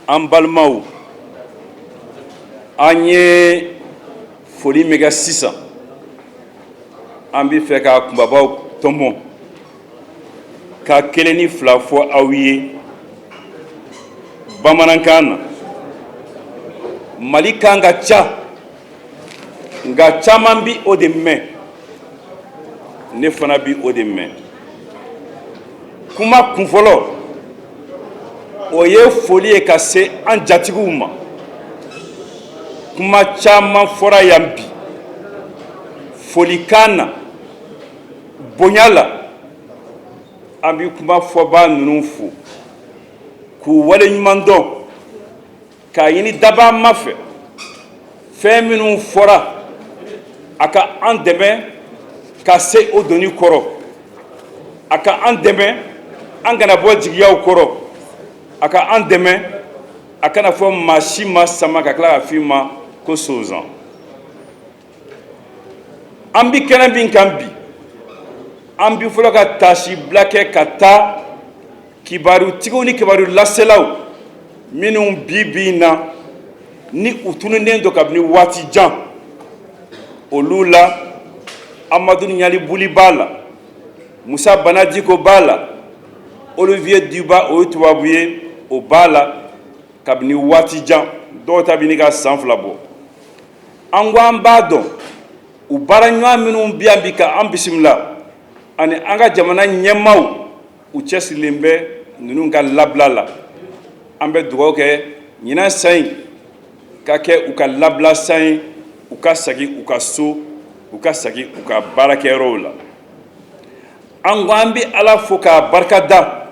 an balimaw an ye foli min kɛ sisan an bɛ fɛ ka kunbabaw tɔmɔ ka kelen ni fila fɔ aw ye bamanankan na. Mali kan ka ca nka caman bi o de mɛn, ne fana bi o de mɛn. Kuma kunfɔlɔ o ye foli ye ka se an jatigiw ma. Kuma caman fɔra yan bi folikan na, bonya la. An bi kuma fɔbaa ninnu fo k'u waleɲuman dɔn, k'a ɲini daba ma fɛ fɛn minnu fɔra a ka an dɛmɛ ka se o doni kɔrɔ, a ka an dɛmɛ an kana bɔ jigiyaw kɔrɔ, a ka an dɛmɛ a kana fɔ maa si ma sama ka tila ka f'i ma ko sozan. An bi kɛnɛ min kan bi, an bi fɔlɔ ka taasi bila kɛ ka taa kibarutigiw ni kibaru laselaw minnu bi na ni u tununnen do kabini waati jan, olu la Amadu Ɲali Buli b'a la, Musa Banajiko b'a la, Olivier Duba o ye tubabu ye o b'a la kabini waati jan, dɔw ta bini ka san 2 bɔ. An ko an b'a dɔn u baaraɲɔgɔn minnu bi yan bi ka an bisimila ani an ka jamana ɲɛmaaw u cɛsirilen bɛ ninnu ka labila la. An bɛ dugawu kɛ ɲinan san in ka kɛ u ka labila san ye, u ka segin u ka so, u ka segin u ka baarakɛyɔrɔw la. An ko an bɛ Ala fo k'a barika da,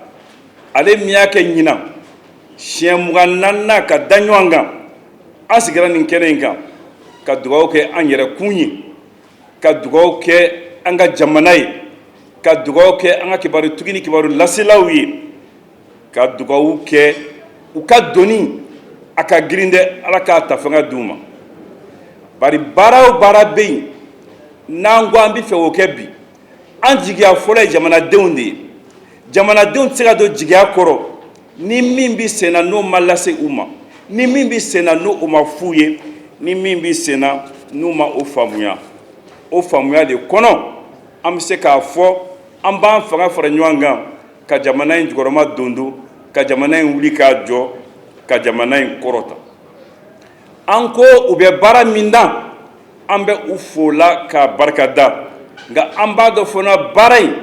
ale min y'a kɛ ɲinan siɲɛ 24 ka da ɲɔgɔn kan an sigira nin kɛnɛ in kan ka dugawu kɛ an yɛrɛkun ye, ka dugawu kɛ an ka jamana ye, ka dugawu kɛ an ka kibarutigi ni kibaru laselaw ye, ka dugawu kɛ u ka doni a ka girin dɛ, Ala k'a ta fanga d'u ma. Bari baara o baara bɛ yen n'an ko an bɛ fɛ o kɛ bi, an jigiya fɔlɔ ye jamanadenw de ye. Jamanadenw tɛ se ka don jigiya kɔrɔ ni min bɛ sen na n'o ma lase u ma, ni min bɛ sen na n'o ma f'u ye, ni min bɛ sen na n'u ma o faamuya. O faamuya de kɔnɔ an bɛ se k'a fɔ an b'an fanga fara ɲɔgɔn kan ka jamana in jukɔrɔma dondo, ka jamana in wuli k'a jɔ, ka jamana in kɔrɔta. An ko u bɛ baara min na an bɛ u fo la k'a barika da, nka an b'a dɔn fana baara in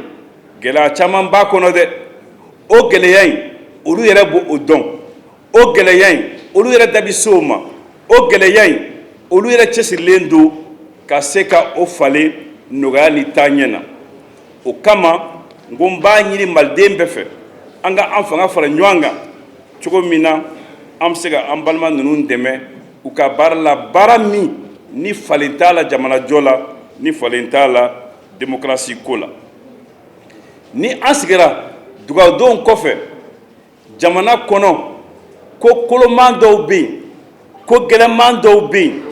gɛlɛya caman b'a kɔnɔ dɛ. O gɛlɛya in olu yɛrɛ b'o dɔn, o gɛlɛya in olu yɛrɛ da bɛ se o ma, o gɛlɛya in olu yɛrɛ cɛsirilen don ka se ka o falen nɔgɔya ni taaɲɛ na. O kama n ko n b'a ɲini maliden bɛɛ fɛ an ka an fanga fara ɲɔgɔn kan cogo min na an bɛ se ka an balima ninnu dɛmɛ u ka baara la, baara min ni falen t'a la jamanajɔ la, ni falen t'a la démocratie ko la. Ni an sigira dugawu kɔfɛ jamana kɔnɔ ko koloman dɔw bɛ yen, ko gɛlɛman dɔw bɛ yen,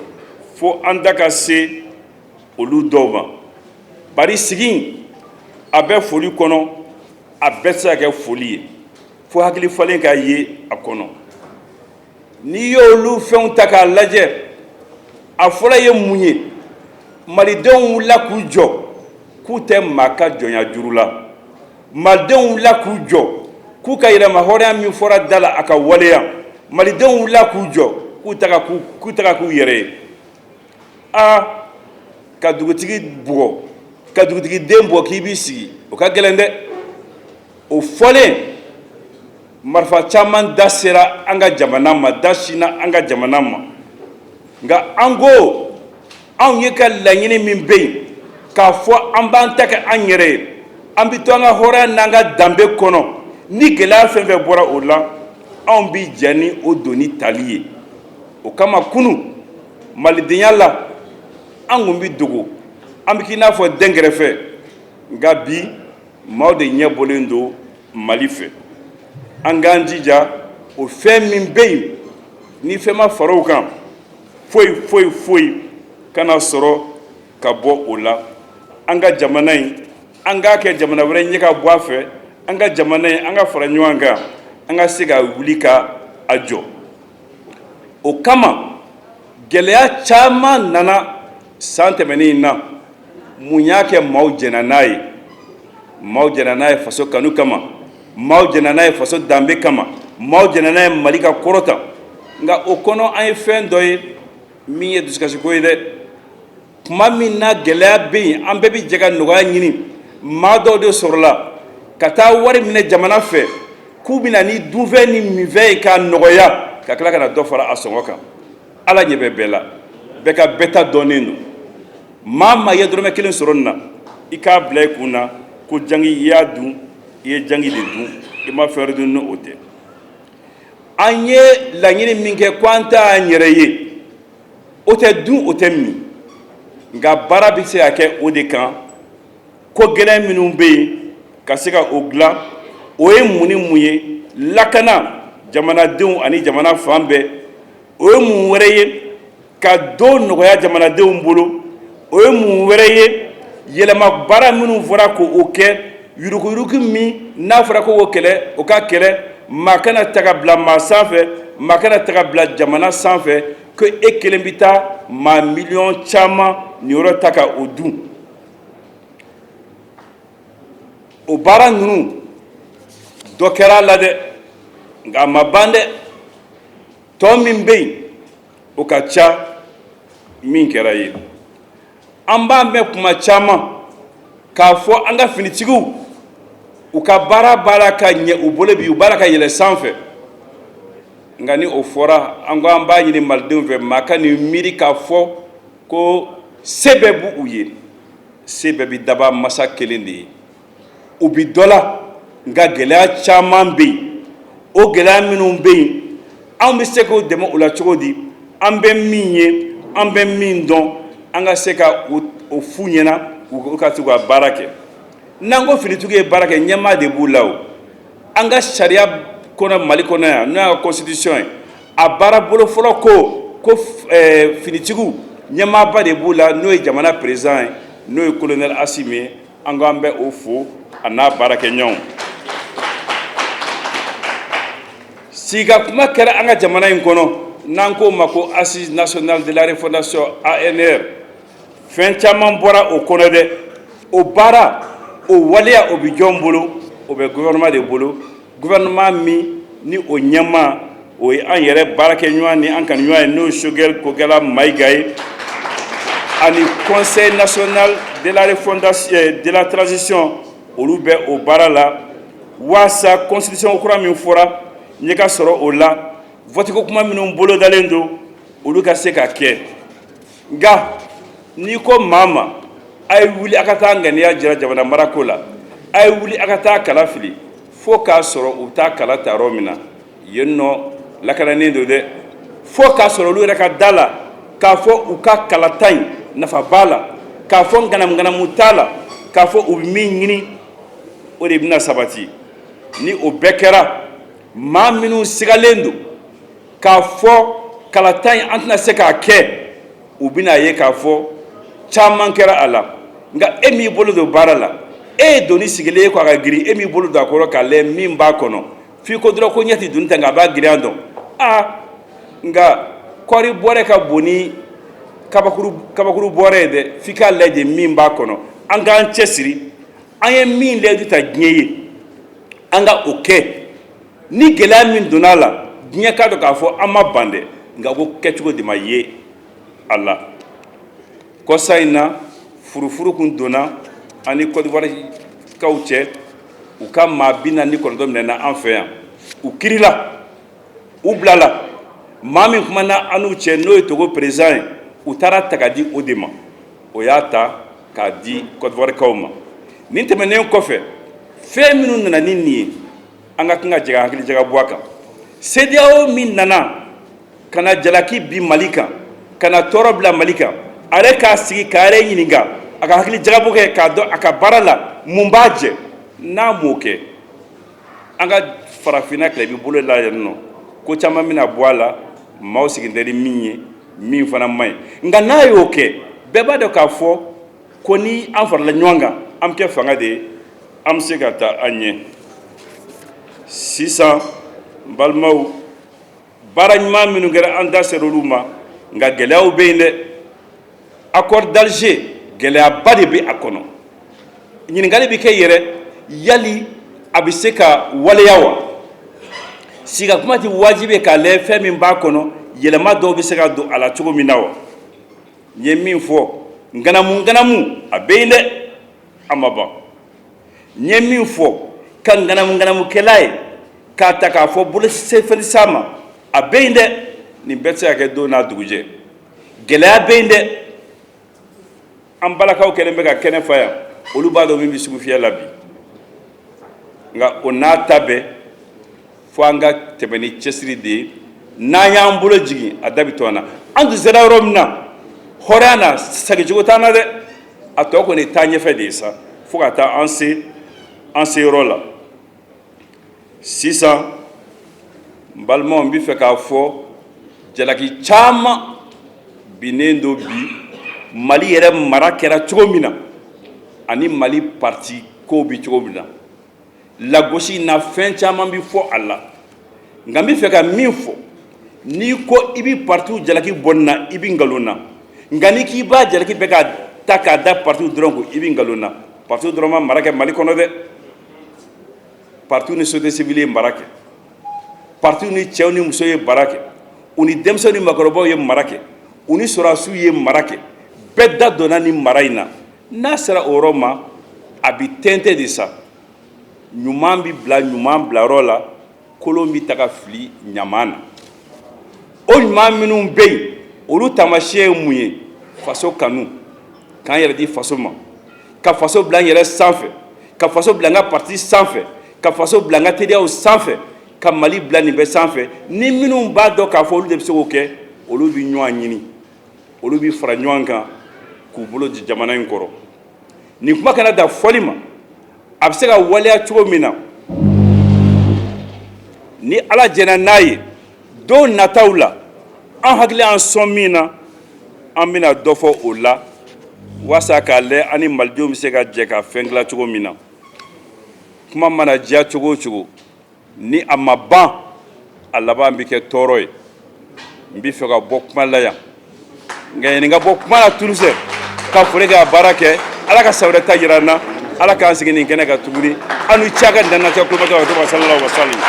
fo an da ka se olu dɔw ma. Bari sigi in a bɛ foli kɔnɔ, a bɛɛ tɛ se ka kɛ foli ye, fo hakili falen ka ye a kɔnɔ. N'i y'olu fɛnw ta k'a lajɛ, a fɔlɔ ye mun ye? Malidenw wulila k'u jɔ k'u tɛ maa ka jɔnya juru la. Malidenw wulila k'u jɔ k'u ka yɛrɛma hɔrɔnya min fɔra da la a ka waleya. Malidenw wulila k'u jɔ k'u taga k'u yɛrɛ ye. Ka dugutigi bugɔ, ka dugutigi den bugɔ k'i b'i sigi, o ka gɛlɛn dɛ. O fɔlen marifa caman da sera an ka jamana ma, da sina an ka jamana ma. Nka an ko anw ye ka laɲini min bɛ yen k'a fɔ an b'an ta kɛ an yɛrɛ ye, an bɛ to an ka hɔrɔnya n'an ka danbe kɔnɔ, ni gɛlɛya fɛn fɛn bɔra o la anw bɛ jɛ ni o doni tali ye. O kama kunun malidenya la an kun bɛ dogo, an bɛ k'i n'a fɔ dɛnkɛrɛfɛ, nka bi maaw de ɲɛ bɔlen don Mali fɛ. An k'an jija o fɛn min bɛ yen ni fɛn ma fara o kan foyi kana sɔrɔ ka bɔ o la. An ka jamana in an k'a kɛ jamana wɛrɛ ɲɛ ka bɔ a fɛ, an ka jamana in an ka fara ɲɔgɔn kan, an ka se ka wuli ka a jɔ. o kama gɛlɛya caman nana san tɛmɛnen na mun y'a kɛ maaw jɛnna n'a ye maaw jɛnna n'a ye faso kanu kama maaw jɛnna n'a ye faso danbe kama maaw jɛnna n'a ye Mali ka kɔrɔta nka o kɔnɔ an ye fɛn dɔ ye min ye dusukasiko ye dɛ tuma min na gɛlɛya bɛ yen an bɛɛ bɛ jɛ ka nɔgɔya ɲini maa dɔw de sɔrɔla ka taa wari minɛ jamana fɛ k'u bɛna ni dunfɛn ni minfɛn ye k'a nɔgɔya ka tila ka na dɔ fara a sɔngɔ kan ala ɲɛ bɛ bɛɛ la bɛɛ ka bɛɛ ta dɔnnen don maa maa ye dɔrɔmɛ kelen sɔrɔ nin na i k'a bila i kun na ko jangi i y'a dun i ye jangi de dun i ma fɛn wɛrɛ dun ni o tɛ an ye laɲini min kɛ ko an t'an yɛrɛ ye o tɛ dun o tɛ min nka baara bɛ se ka kɛ o de kan ko gɛlɛn minnu bɛ yen ka se ka o dilan o ye mun ni mun ye lakana jamanadenw ani jamana fan bɛɛ o ye mun wɛrɛ ye ka do nɔgɔya jamanadenw bolo o ye mun wɛrɛ ye yɛlɛma baara minnu fɔra ko o kɛ yuruguyurugu min n'a fɔra ko o kɛlɛ o ka kɛlɛ maa kana ta ka bila maa sanfɛ maa kana ta ka bila jamana sanfɛ ko e kelen bɛ taa maa miliyɔn caman nin yɔrɔ ta ka o dun o baara ninnu dɔ kɛra a la dɛ nka a ma ban dɛ tɔ min bɛ yen o ka ca min kɛra ye an b'a mɛn kuma caman k'a fɔ an ka finitigiw u ka baara ka ɲɛ u bolo bi u baara ka yɛlɛ sanfɛ nka ni o fɔra an ko an b'a ɲini malidenw fɛ maa ka nin miiri k'a fɔ ko se bɛɛ b'u ye se bɛɛ bɛ daba masa kelen de ye u bi dɔ la nka gɛlɛya caman bɛ yen o gɛlɛya minnu bɛ yen anw bɛ se k'o dɛmɛ o la cogo di an bɛ min ye an bɛ min dɔn an ka se ka o f'u ɲɛna u ka se ka baara kɛ n'an ko finitigi ye baara kɛ ɲɛmaa de b'u la o an ka sariya kɔnɔ Mali kɔnɔ yan n'o y'a ka constitution ye a baara bolo fɔlɔ ko finitigiw ɲɛmaaba de b'u la n'o ye jamana président ye n'o ye colonel Assimi ye an ko an bɛ o fo a n'a baarakɛɲɔgɔnw siga kuma kɛra an ka jamana in kɔnɔ n'an k'o ma ko assise nationale de la refondation ANR fɛn caman bɔra o kɔnɔ dɛ o baara o waleya o bɛ jɔn bolo o bɛ gouvernement de bolo gouvernement min ni o ɲɛmaa o ye an yɛrɛ baarakɛɲɔgɔn ni an kanuɲɔgɔn ye n'o ye Choguel Kogɛlɛ Mayiga ye ani conseil national de la refondation de la transition olu bɛ o baara la waasa constitution kura min fɔra ɲɛ ka sɔrɔ o la vote ko kuma minnu bolodalen don olu ka se ka kɛ nka n'i ko maa ma a ye wuli a ka taa ŋaniya jira jamana marako la a ye wuli a ka taa kala fili fo k'a sɔrɔ u taa kala ta yɔrɔ min na yen nɔ lakananen don dɛ fo k'a sɔrɔ olu yɛrɛ ka da la k'a fɔ u ka kalata in nafa b'a la k'a fɔ ŋanamu t'a la k'a fɔ u bɛ min ɲini o de bɛna sabati ni o bɛɛ kɛra maa minnu sigalen don k'a fɔ kalata in an tɛna se k'a kɛ u bɛna ye k'a fɔ caman kɛra a la nka e m'i bolo don baara la e ye doni sigilen ye ko a ka girin e m'i bolo don a kɔrɔ k'a lajɛ min b'a kɔnɔ f'i ko dɔrɔn ko ɲɛ tɛ doni ta nka a b'a girinya dɔn nka kɔɔri bɔrɛ ka bon ni kabakuru bɔrɛ ye dɛ f'i k'a lajɛ min b'a kɔnɔ an k'an cɛsiri an ye min lajɛ ta diɲɛ ye an ka o kɛ ni gɛlɛya min donna a la diɲɛ k'a dɔn k'a fɔ an ma ban dɛ nka ko kɛcogo de ma ye a la kɔsa in na furufuru kun donna ani Côte d'Ivoire kaw cɛ u ka maa 49 minɛna an fɛ yan u kirila u bilala maa min kumana an n'u cɛ n'o ye Togo président ye u taara ta ka di o de ma o y'a ta k'a di Côte d'Ivoire kaw ma nin tɛmɛnen kɔfɛ fɛn minnu nana ni nin ye an ka kan ka jɛ ka hakili jaga bɔ a kan CEDEAO min nana ka na jalaki bi Mali kan ka na tɔɔrɔ bila Mali kan a yɛrɛ k'a sigi k'a yɛrɛ ɲininka a ka hakili jagabɔ kɛ k'a dɔn a ka baara la mun b'a jɛ n'a m'o kɛ an ka farafinna kɛlɛbi bolo la yan nɔ ko caman bɛna bɔ a la maaw sigilen tɛ ni min ye min fana man ɲi nka n'a y'o kɛ bɛɛ b'a dɔn k'a fɔ ko ni an farala ɲɔgɔn kan an bɛ kɛ fanga de ye an bɛ se ka taa an ɲɛ sisan n balimaw baara ɲuman minnu kɛra an da sera olu ma nka gɛlɛyaw bɛ yen dɛ. Accord d'Alger gɛlɛyaba de bɛ a kɔnɔ. ɲininkali bɛ kɛ yɛrɛ yali a bɛ se ka waleya wa? Siga kuma tɛ wajibi k'a lajɛ fɛn min b'a kɔnɔ yɛlɛma dɔw bɛ se ka don a la cogo min na wa? n ye min fɔ nganamu a bɛ yen dɛ, a ma ban. n ye min fɔ ka nganamukɛla ye k'a ta k'a fɔ bolosefɛn s'a ma a bɛ yen dɛ, nin bɛɛ tɛ se ka kɛ don n'a dugujɛ. gɛlɛya bɛ yen dɛ. an balakaw kɛlen bɛ ka kɛnɛ fa yan olu b'a dɔn min bɛ sugu fiyɛ la bi, nka o n'a ta bɛɛ fo an ka tɛmɛ ni cɛsiri de ye. n'an y'an bolo jigin a da bɛ to an na. an tun sera yɔrɔ min na hɔrɔnya na sagicogo t'an na dɛ, a tɔ kɔni taa ɲɛfɛ de ye sa fo ka taa an se yɔrɔ la. sisan n balimaw, n bɛ fɛ k'a fɔ jalaki caman binnen don bi Mali yɛrɛ mara kɛra cogo min na ani Mali parti kow bɛ cogo min na. lagosi na fɛn caman bɛ fɔ a la, nka n bɛ fɛ ka min fɔ, n'i ko i bɛ partiw jalaki bɔ nin na i bɛ nkalon na, nka n'i k'i b'a jalaki bɛ ka ta k'a da partiw dɔrɔn ko i bɛ nkalon na. partiw dɔrɔn ma mara kɛ Mali kɔnɔ dɛ. partiw ni société civile ye mara kɛ, partiw ni cɛw ni musow ye mara kɛ, u ni denmisɛnw ni maakɔrɔbaw ye mara kɛ, u ni sɔrɔdasiw ye mara kɛ. bɛɛ da donna ni mara in na. n'a sera o yɔrɔ ma a bɛ tɛntɛn de sa. ɲuman bɛ bila ɲuman bilayɔrɔ la, kolon bɛ taga fili ɲaman na. o ɲuman minnu bɛ yen olu taamasiyɛn ye mun ye? faso kanu, k'an yɛrɛ di faso ma, ka faso bila n yɛrɛ sanfɛ, ka faso bila n ka parti sanfɛ, ka faso bila n ka teriyaw sanfɛ, ka Mali bila nin bɛɛ sanfɛ. ni minnu b'a dɔn k'a fɔ olu de bɛ se k'o kɛ, olu bɛ ɲɔgɔn ɲini, olu bɛ fara ɲɔgɔn kan k'u bolo di jamana in kɔrɔ. nin kuma kana da fɔli ma, a bɛ se ka waleya cogo min na ni Ala jɛna n'a ye don nataw la, an hakili an sɔn min na an bɛna dɔ fɔ o la walasa k'a lajɛ an ni malidenw bɛ se ka jɛ ka fɛn dilan cogo min na. kuma mana diya cogo o cogo ni a ma ban a laban bɛ kɛ tɔɔrɔ ye. n bɛ fɛ ka bɔ kuma la yan, nka yen ka bɔ kuma la tulusɛ ka foli kɛ a baara kɛ. Ala ka sabɛrɛ ta jira an na, Ala k'an sigi nin kɛnɛ ka tuguni. an ni cɛ ka danna cɛ kulobɛ ka to ka sallallahu alaihi wa sallam.